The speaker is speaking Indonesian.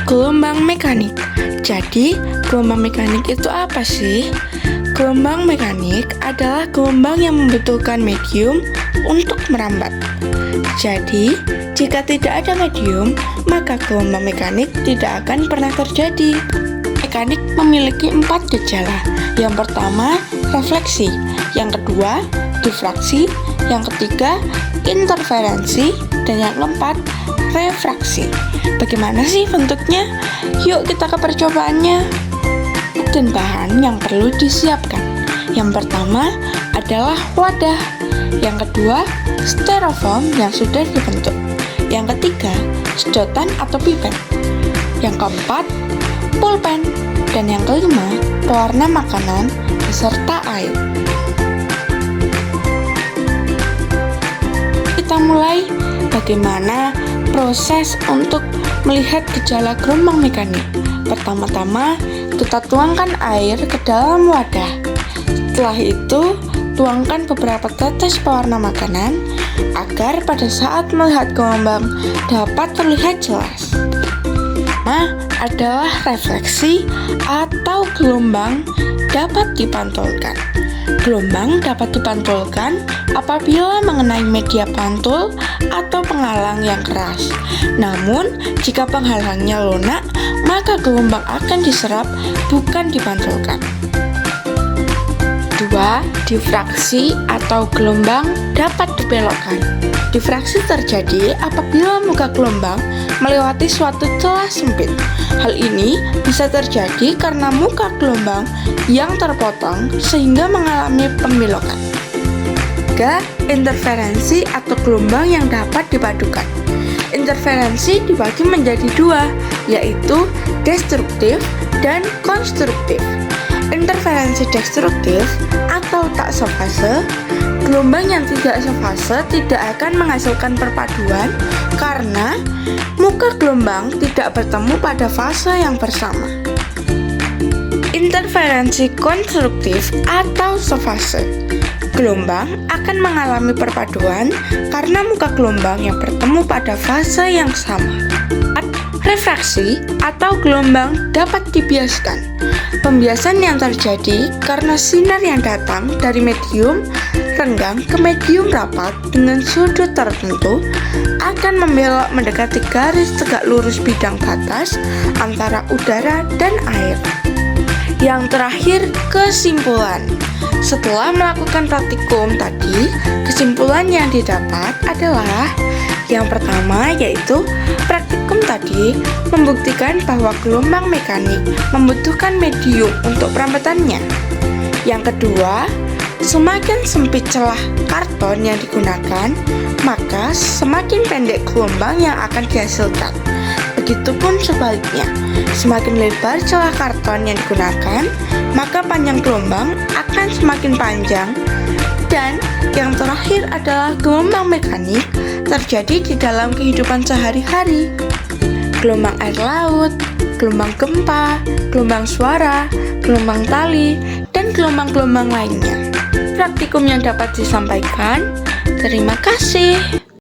Gelombang mekanik. Jadi, gelombang mekanik itu apa sih? Gelombang mekanik adalah gelombang yang membutuhkan medium untuk merambat. Jadi, jika tidak ada medium, maka gelombang mekanik tidak akan pernah terjadi. Mekanik memiliki 4 gejala. Yang pertama, refleksi. Yang kedua, difraksi. Yang ketiga, interferensi. Dan yang keempat, refraksi. Bagaimana sih bentuknya? Yuk kita ke percobaannya. Dan bahan yang perlu disiapkan. Yang pertama adalah wadah. Yang kedua, styrofoam yang sudah dibentuk. Yang ketiga, sedotan atau pipet. Yang keempat, pulpen. Dan yang kelima, pewarna makanan beserta air. Kita mulai bagaimana proses untuk melihat gejala gelombang mekanik. Pertama-tama, kita tuangkan air ke dalam wadah. Setelah itu, tuangkan beberapa tetes pewarna makanan agar pada saat melihat gelombang dapat terlihat jelas. Adalah refleksi atau gelombang dapat dipantulkan. Gelombang dapat dipantulkan apabila mengenai media pantul atau penghalang yang keras. Namun, jika penghalangnya lunak, maka gelombang akan diserap, bukan dipantulkan. 2. Difraksi atau gelombang dapat dibelokkan. Difraksi terjadi apabila muka gelombang melewati suatu celah sempit. Hal ini bisa terjadi karena muka gelombang yang terpotong sehingga mengalami pembelokan. 3. Interferensi atau gelombang yang dapat dipadukan. Interferensi dibagi menjadi 2, yaitu destruktif dan konstruktif. Interferensi destruktif atau tak sefase, gelombang yang tidak sefase tidak akan menghasilkan perpaduan karena muka gelombang tidak bertemu pada fase yang bersama. Interferensi konstruktif atau sefase, gelombang akan mengalami perpaduan karena muka gelombang yang bertemu pada fase yang sama. Refraksi atau gelombang dapat dibiaskan. Pembiasan yang terjadi karena sinar yang datang dari medium renggang ke medium rapat dengan sudut tertentu akan membelok mendekati garis tegak lurus bidang batas antara udara dan air. Yang terakhir, kesimpulan. Setelah melakukan praktikum tadi, kesimpulan yang didapat adalah yang pertama, yaitu praktikum tadi membuktikan bahwa gelombang mekanik membutuhkan medium untuk perambatannya. Yang kedua, semakin sempit celah karton yang digunakan, maka semakin pendek gelombang yang akan dihasilkan. Begitupun sebaliknya, semakin lebar celah karton yang digunakan, maka panjang gelombang akan semakin panjang. Dan yang terakhir adalah gelombang mekanik terjadi di dalam kehidupan sehari-hari. Gelombang air laut, gelombang gempa, gelombang suara, gelombang tali, dan gelombang-gelombang lainnya. Praktikum yang dapat disampaikan. Terima kasih.